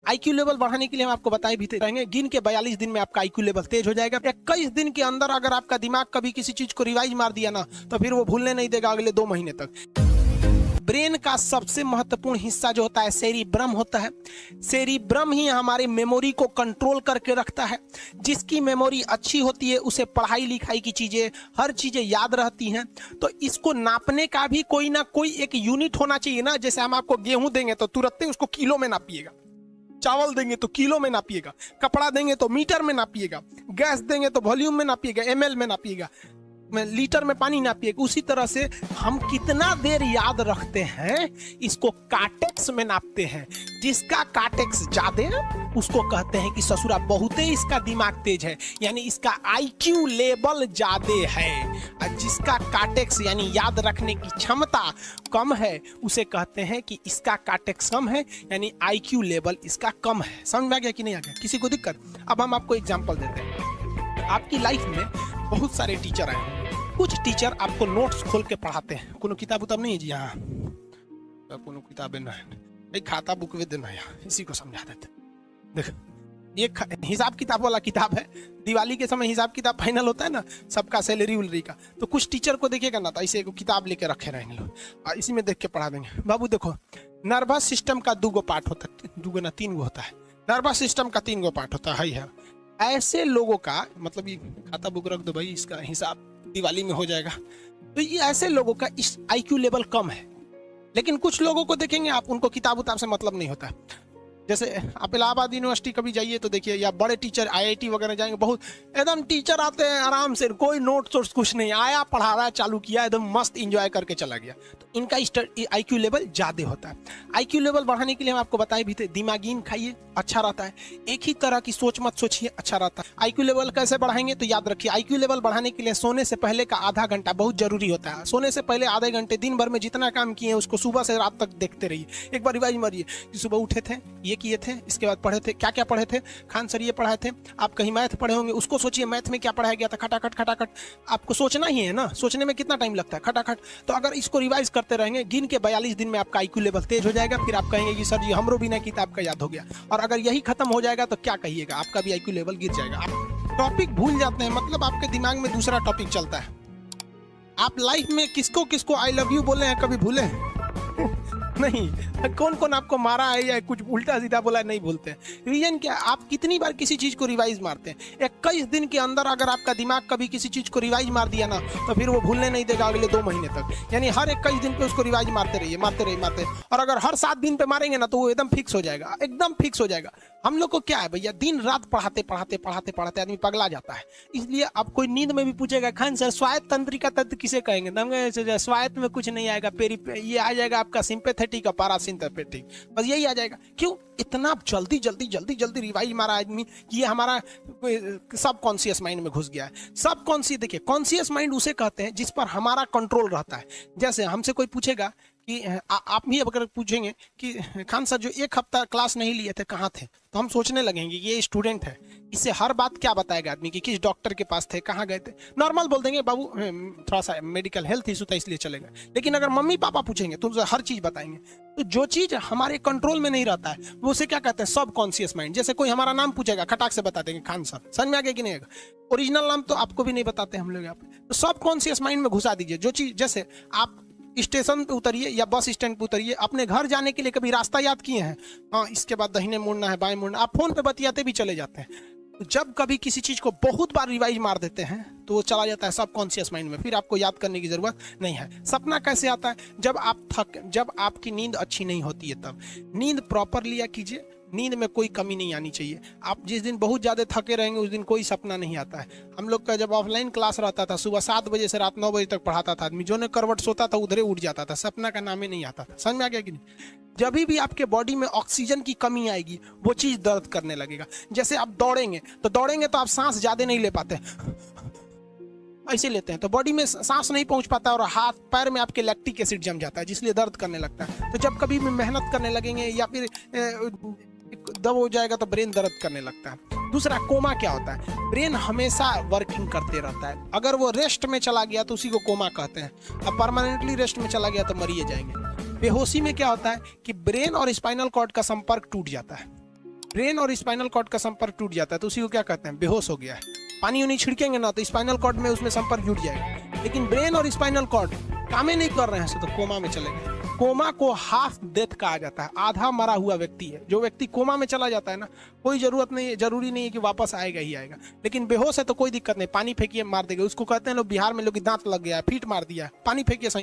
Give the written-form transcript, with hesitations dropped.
IQ level बढ़ाने के लिए हम आपको बताए भी रहेंगे, गिन के 42 दिन में आपका आईक्यू लेवल तेज हो जाएगा। 21 दिन के अंदर अगर आपका दिमाग कभी किसी चीज को रिवाइज मार दिया ना, तो फिर वो भूलने नहीं देगा अगले 2 महीने तक। ब्रेन का सबसे महत्वपूर्ण हिस्सा जो होता है सेरिब्रम होता है। सेरिब्रम ही हमारे मेमोरी को कंट्रोल करके रखता है। जिसकी मेमोरी अच्छी होती है उसे पढ़ाई लिखाई की चीजें, हर चीजें याद रहती हैं। तो इसको नापने का भी कोई ना कोई एक यूनिट होना चाहिए ना। जैसे हम आपको गेहूं देंगे तो तुरंत उसको किलो में नापिएगा, चावल देंगे तो किलो में नापिएगा, कपड़ा देंगे तो मीटर में नापिएगा, गैस देंगे तो वॉल्यूम में नापिएगा, एमएल में नापिएगा, लीटर में पानी नापिएगा। उसी तरह से हम कितना देर याद रखते हैं इसको काटेक्स में नापते हैं। जिसका काटेक्स ज्यादा उसको कहते हैं कि ससुरा बहुते इसका दिमाग तेज है, यानी इसका आईक्यू लेवल ज्यादा है। और जिसका काटेक्स यानी याद रखने की क्षमता कम है उसे कहते हैं कि इसका काटेक्स कम है, यानी आईक्यू लेवल इसका कम है। समझ में आ गया कि नहीं आ गया? किसी को दिक्कत? अब हम आपको एग्जांपल देते हैं। आपकी लाइफ में बहुत सारे टीचर आए, कुछ टीचर आपको नोट्स खोल के पढ़ाते हैं। कोनो किताब उताब नहीं है जी? हाँ, कोनो किताबें ना है, खाता बुक वे देना है, इसी को समझा देते। देख, ये हिसाब किताब वाला किताब है। दिवाली के समय हिसाब किताब फाइनल होता है ना, सबका सैलरी उलरी का, तो कुछ टीचर को देखेगा ना तो ऐसे एक किताब लेके रखे रहेंगे लोग, और इसी में देख के पढ़ा देंगे। बाबू देखो, नर्वस सिस्टम का 2 पार्ट होता है, 2 ना 3 होता है। नर्वस सिस्टम का 3 पार्ट होता है। ऐसे लोगों का मतलब, ये खाता बुक रख दो भाई, इसका हिसाब दिवाली में हो जाएगा। तो ये ऐसे लोगों का इस आईक्यू लेवल कम है। लेकिन कुछ लोगों को देखेंगे आप, उनको किताब उताब से मतलब नहीं होता। जैसे आप इलाहाबाद यूनिवर्सिटी कभी जाइए तो देखिए, या बड़े टीचर आईआईटी वगैरह जाएंगे, बहुत एकदम टीचर आते हैं आराम से, कोई नोट सोर्स कुछ नहीं, आया पढ़ा रहा है, चालू किया, एकदम मस्त इंजॉय करके चला गया। तो इनका आईक्यू लेवल ज्यादा होता है। आईक्यू लेवल बढ़ाने के लिए हम आपको बताए भी थे, दिमागीन खाइए, अच्छा रहता है। एक ही तरह की सोच मत सोचिए, अच्छा रहता है। आईक्यू लेवल कैसे बढ़ाएंगे? तो याद रखिए, आईक्यू लेवल बढ़ाने के लिए सोने से पहले का आधा घंटा बहुत जरूरी होता है। सोने से पहले आधे घंटे दिन भर में जितना काम किए उसको सुबह से रात तक देखते रहिए। एक बार रिवाइज मारिए कि सुबह उठे थे, ये किए थे, इसके बाद पढ़े थे, क्या क्या पढ़े थे, खान सर ये पढ़ाए थे। आप कहीं मैथ पढ़े होंगे, उसको सोचिए मैथ में क्या पढ़ाया गया था, खटाखट खटाखट। आपको सोचना ही है ना, सोचने में कितना टाइम लगता है, खटाखट। तो अगर इसको रिवाइज करते रहेंगे, गिन के 42 दिन में आपका आईक्यू लेवल तेज हो जाएगा। फिर आप कहेंगे कि सर जी हमरो बिना किताब का याद हो गया। और अगर यही खत्म हो जाएगा तो क्या कहिएगा, आपका भी आईक्यू लेवल गिर जाएगा। आप टॉपिक भूल जाते हैं, मतलब आपके दिमाग में दूसरा टॉपिक चलता है। आप लाइफ में किसको किसको आई लव यू बोले हैं, कभी भूले हैं? नहीं। कौन कौन आपको मारा है या कुछ उल्टा सीधा बोला है, नहीं भूलते हैं। रीजन क्या? आप कितनी बार किसी चीज को रिवाइज मारते हैं। 21 दिन के अंदर अगर आपका दिमाग कभी किसी चीज को रिवाइज मार दिया ना, तो फिर वो भूलने नहीं देगा अगले 2 महीने तक। यानी हर 21 दिन पे उसको रिवाइज मारते रहिए, मारते रहिए, मारते। और अगर हर 7 दिन पे मारेंगे ना, तो वो एकदम फिक्स हो जाएगा, एकदम फिक्स हो जाएगा। हम लोग को क्या है भैया, दिन रात पढ़ाते पढ़ाते पढ़ाते पढ़ाते आदमी पगला जाता है। इसलिए अब कोई नींद में भी पूछेगा, खान सर स्वायत्त तंत्रिका तंत्र किसे कहेंगे? तो स्वायत्त में कुछ नहीं आएगा, ये आ जाएगा आपका सिंपैथेटिक और पैरासिम्पैथेटिक, बस यही आ जाएगा। क्यों इतना जल्दी जल्दी जल्दी जल्दी रिवाइज मारा आदमी? ये हमारा सब कॉन्शियस माइंड में घुस गया है। सब कॉन्शियस, देखिए कॉन्शियस माइंड उसे कहते हैं जिस पर हमारा कंट्रोल रहता है। जैसे हमसे कोई पूछेगा कि आप भी अगर पूछेंगे कि खान सर जो 1 हफ्ता क्लास नहीं लिए थे कहाँ थे, तो हम सोचने लगेंगे ये स्टूडेंट है, इससे हर बात क्या बताएगा आदमी कि किस डॉक्टर के पास थे, कहाँ गए थे। नॉर्मल बोल देंगे बाबू थोड़ा सा मेडिकल हेल्थ इशू था इसलिए चले गए। लेकिन अगर मम्मी पापा पूछेंगे तो हर चीज बताएंगे। तो जो चीज हमारे कंट्रोल में नहीं रहता है वो उसे क्या कहते हैं, सब कॉन्शियस माइंड। जैसे कोई हमारा नाम पूछेगा, खटाक से बता देंगे खान सर, समझ में आ गया कि नहीं? ओरिजिनल नाम तो आपको भी नहीं बताते हम लोग यहाँ पे। तो सब कॉन्शियस माइंड में घुसा दीजिए। जो चीज, जैसे आप स्टेशन पे उतरिए या बस स्टैंड पे उतरिए, अपने घर जाने के लिए कभी रास्ता याद किए हैं? हाँ, इसके बाद दाहिने मुड़ना है, बाएं मुड़ना, आप फोन पे बतियाते भी चले जाते हैं। तो जब कभी किसी चीज को बहुत बार रिवाइज मार देते हैं तो वो चला जाता है सब कॉन्शियस माइंड में, फिर आपको याद करने की जरूरत नहीं है। सपना कैसे आता है? जब आपकी नींद अच्छी नहीं होती है तब। नींद प्रॉपर लिया कीजिए, नींद में कोई कमी नहीं आनी चाहिए। आप जिस दिन बहुत ज़्यादा थके रहेंगे उस दिन कोई सपना नहीं आता है। हम लोग का जब ऑफलाइन क्लास रहता था, सुबह 7 बजे से रात 9 बजे तक पढ़ाता था आदमी, जो ने करवट सोता था उधरे उठ जाता था, सपना का नाम ही नहीं आता था। समझ में आ गया कि नहीं? जब भी आपके बॉडी में ऑक्सीजन की कमी आएगी वो चीज़ दर्द करने लगेगा। जैसे आप दौड़ेंगे तो आप सांस ज़्यादा नहीं ले पाते, ऐसे लेते हैं तो बॉडी में सांस नहीं पहुंच पाता और हाथ पैर में आपके लैक्टिक एसिड जम जाता है, जिसलिए दर्द करने लगता है। तो जब कभी भी मेहनत करने लगेंगे या फिर दब हो जाएगा तो ब्रेन दर्द करने लगता है। दूसरा, कोमा क्या होता है? ब्रेन हमेशा वर्किंग करते रहता है। अगर वो रेस्ट में चला गया तो उसी को कोमा कहते हैं। अब परमानेंटली रेस्ट में चला गया तो मरिए जाएंगे। बेहोशी में क्या होता है कि ब्रेन और स्पाइनल कॉर्ड का संपर्क टूट जाता है। ब्रेन और स्पाइनल कॉर्ड का संपर्क टूट जाता है तो उसी को क्या कहते हैं, बेहोश हो गया है। पानी उन्हीं छिड़केंगे ना तो स्पाइनल कॉर्ड में उसमें संपर्क जुट जाएगा, लेकिन ब्रेन और स्पाइनल कॉर्ड काम ही नहीं कर रहे हैं तो कोमा में चले गए। कोमा को हाफ डेथ कहा जाता है, आधा मरा हुआ व्यक्ति है। जो व्यक्ति कोमा में चला जाता है ना, कोई जरूरी नहीं है कि वापस आएगा ही आएगा, लेकिन बेहोश है तो कोई दिक्कत नहीं, पानी फेंकिए मार देगा। उसको कहते हैं लोग बिहार में, लोग दांत लग गया, फीट मार दिया, पानी फेंकिए